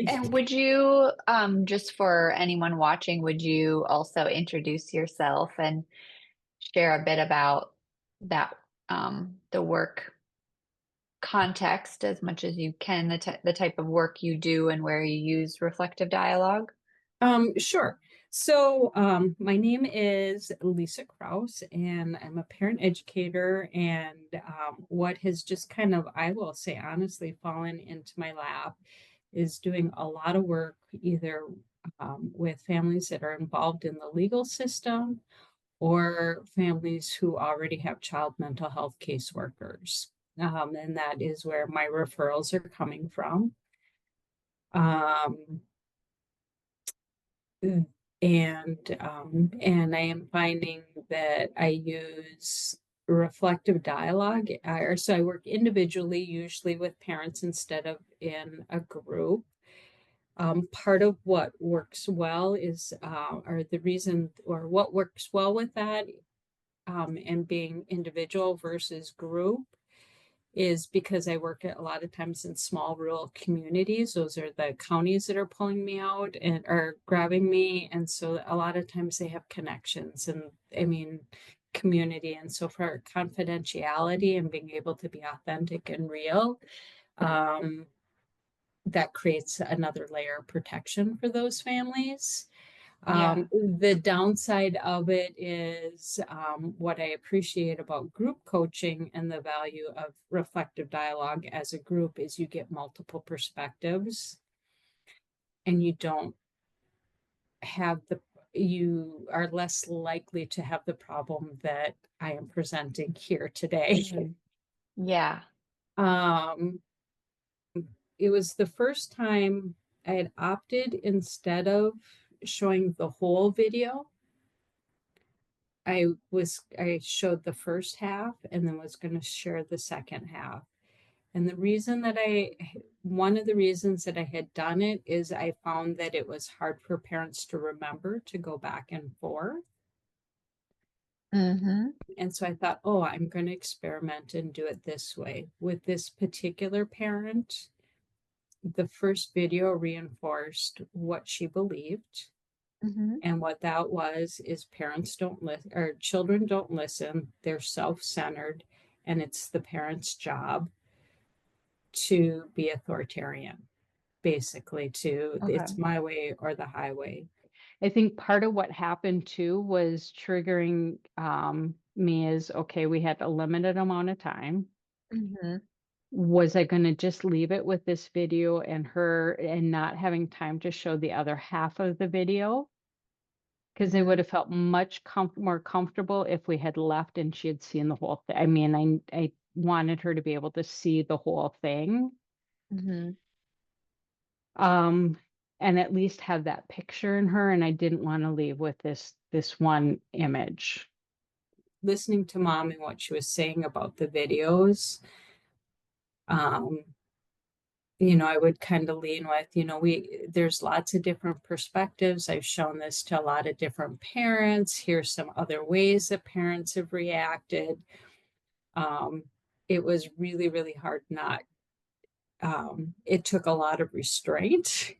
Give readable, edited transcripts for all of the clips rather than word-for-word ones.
And would you, just for anyone watching, would you also introduce yourself and share a bit about that, the work context as much as you can, the type of work you do and where you use reflective dialogue? Sure. So, my name is Lisa Krause, and I'm a parent educator. And what has just kind of, I will say honestly, fallen into my lap is doing a lot of work either with families that are involved in the legal system or families who already have child mental health caseworkers. And that is where my referrals are coming from. Um, and I am finding that I use reflective dialogue, or so I work individually, usually with parents instead of in a group. Part of what works well is, or the reason, or what works well with that, and being individual versus group is because I work a lot of times in small rural communities. Those are the counties that are pulling me out and are grabbing me. And so a lot of times they have connections and I mean, community. And so for confidentiality and being able to be authentic and real, um, that creates another layer of protection for those families. Yeah. The downside of it is what I appreciate about group coaching and the value of reflective dialogue as a group is you get multiple perspectives and you don't have you are less likely to have the problem that I am presenting here today. Mhm. Yeah. Um, it was the first time I had opted instead of showing the whole video. I showed the first half and then was going to share the second half. And one of the reasons that I had done it is I found that it was hard for parents to remember to go back and forth. Hmm. And so I thought, oh, I'm going to experiment and do it this way. With this particular parent, the first video reinforced what she believed. Hmm. And what that was is parents don't listen or children don't listen. They're self-centered, and it's the parent's job to be authoritarian, basically, to Okay. it's my way or the highway. I think part of what happened too was triggering me is okay, we had a limited amount of time. Hmm. Was I going to just leave it with this video and her and not having time to show the other half of the video? Because they would Hmm. have felt much more comfortable if we had left and she had seen the whole thing. I mean, I wanted her to be able to see the whole thing, Hmm. um, and at least have that picture in her. And I didn't want to leave with this one image. Listening to mom and what she was saying about the videos, um, I would kind of lean with, there's lots of different perspectives. I've shown this to a lot of different parents. Here's some other ways that parents have reacted. Um, it was really, really hard not. It took a lot of restraint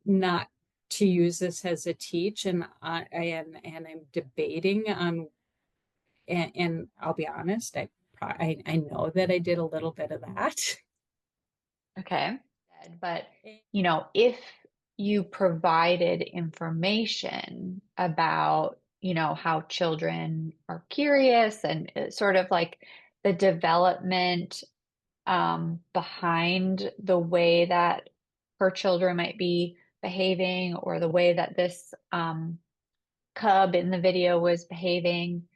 not to use this as a teach, and I'm debating on, and I'll be honest, I know that I did a little bit of that. Okay. But, if you provided information about, how children are curious and sort of like the development, behind the way that her children might be behaving or the way that this, cub in the video was behaving,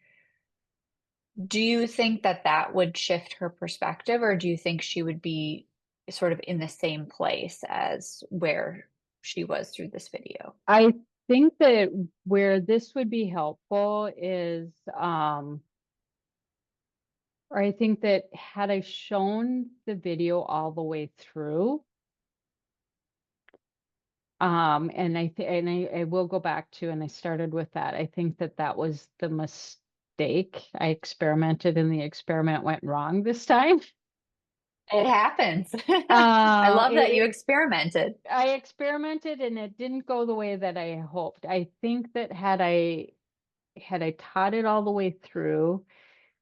do you think that that would shift her perspective, or do you think she would be sort of in the same place as where she was through this video? I think that where this would be helpful is, or I think that had I shown the video all the way through, and I will go back to, and I started with that. I think that that was the mistake. I experimented and the experiment went wrong this time. It happens. I love that you experimented. I experimented and it didn't go the way that I hoped. I think that had I taught it all the way through,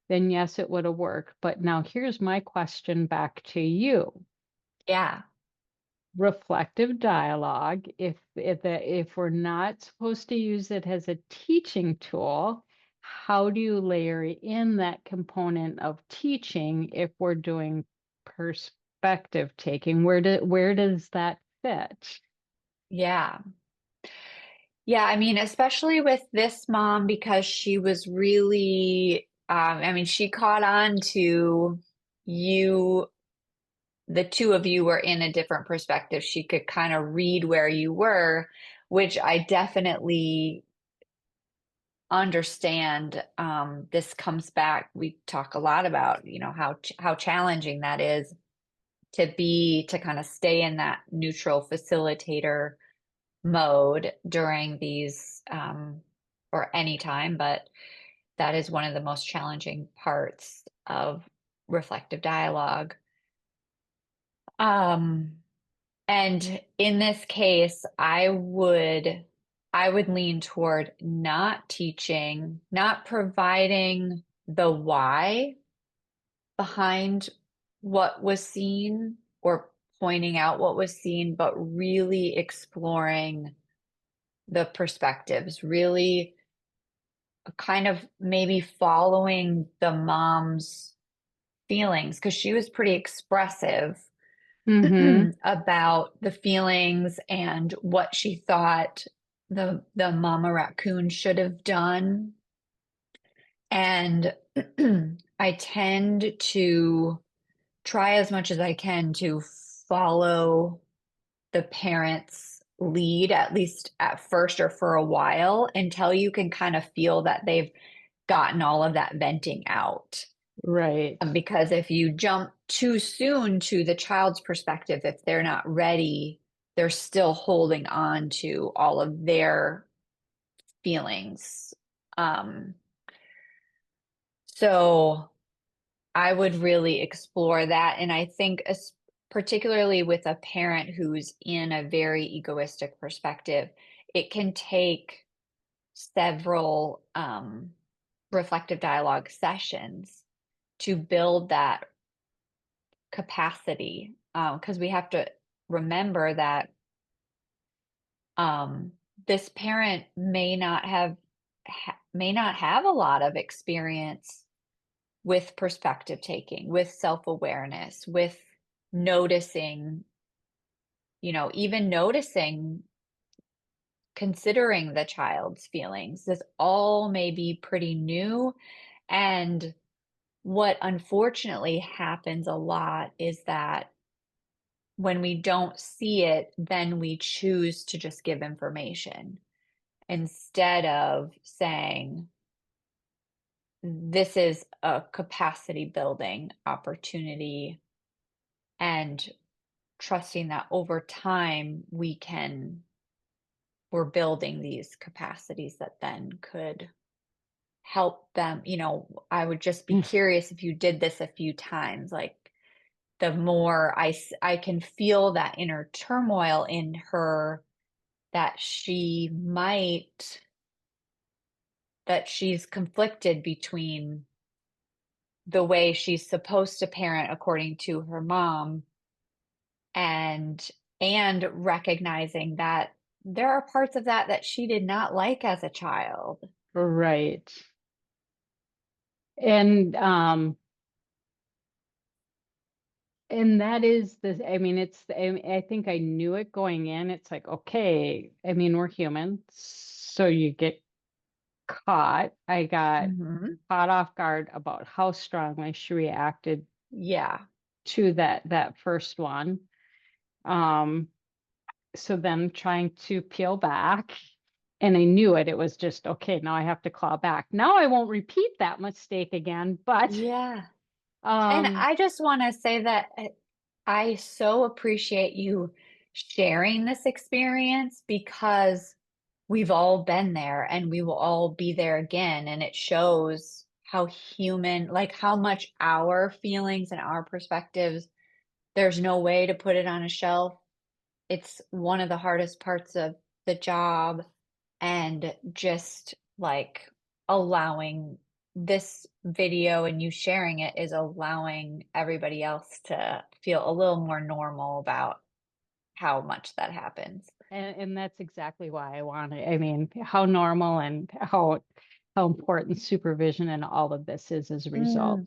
then yes, it would have worked. But now here's my question back to you. Yeah. Reflective dialogue, if we're not supposed to use it as a teaching tool, how do you layer in that component of teaching if we're doing perspective taking? Where does that fit? Yeah. Yeah, I mean, especially with this mom because she was really, I mean, she caught on to you, the two of you were in a different perspective. She could kind of read where you were, which I definitely understand. This comes back, we talk a lot about, how challenging that is to kind of stay in that neutral facilitator mode during these or any time, but that is one of the most challenging parts of reflective dialogue. Um, and in this case, I would lean toward not teaching, not providing the why behind what was seen or pointing out what was seen, but really exploring the perspectives, really kind of maybe following the mom's feelings because she was pretty expressive Mm-hmm. about the feelings and what she thought the mama raccoon should have done. And I tend to try as much as I can to follow the parents' lead, at least at first or for a while, until you can kind of feel that they've gotten all of that venting out. Right. Because if you jump too soon to the child's perspective, if they're not ready, they're still holding on to all of their feelings. Um, so I would really explore that. And I think, particularly with a parent who's in a very egoistic perspective, it can take several reflective dialogue sessions to build that capacity. Because we have to remember that um, this parent may not have a lot of experience with perspective taking, with self-awareness, with noticing, even noticing, considering the child's feelings. This all may be pretty new. And what unfortunately happens a lot is that when we don't see it, then we choose to just give information instead of saying, this is a capacity building opportunity and trusting that over time we're building these capacities that then could help them. I would just be curious if you did this a few times, like the more I can feel that inner turmoil in her that she's conflicted between the way she's supposed to parent according to her mom and recognizing that there are parts of that she did not like as a child. Right. And that is the, I mean, I think I knew it going in. It's like, okay, I mean, we're human, so you get caught. I got Hmm. caught off guard about how strongly she reacted Yeah. to that first one. Um, so then trying to peel back, and I knew it. It was just, okay, now I have to claw back. Now I won't repeat that mistake again, but Yeah. And um, I just want to say that I so appreciate you sharing this experience because we've all been there and we will all be there again. And it shows how human, like how much our feelings and our perspectives there's no way to put it on a shelf. It's one of the hardest parts of the job, and just like allowing this video and you sharing it is allowing everybody else to feel a little more normal about how much that happens. And that's exactly why I want it. I mean, how normal and how important supervision and all of this is as a result. Mm.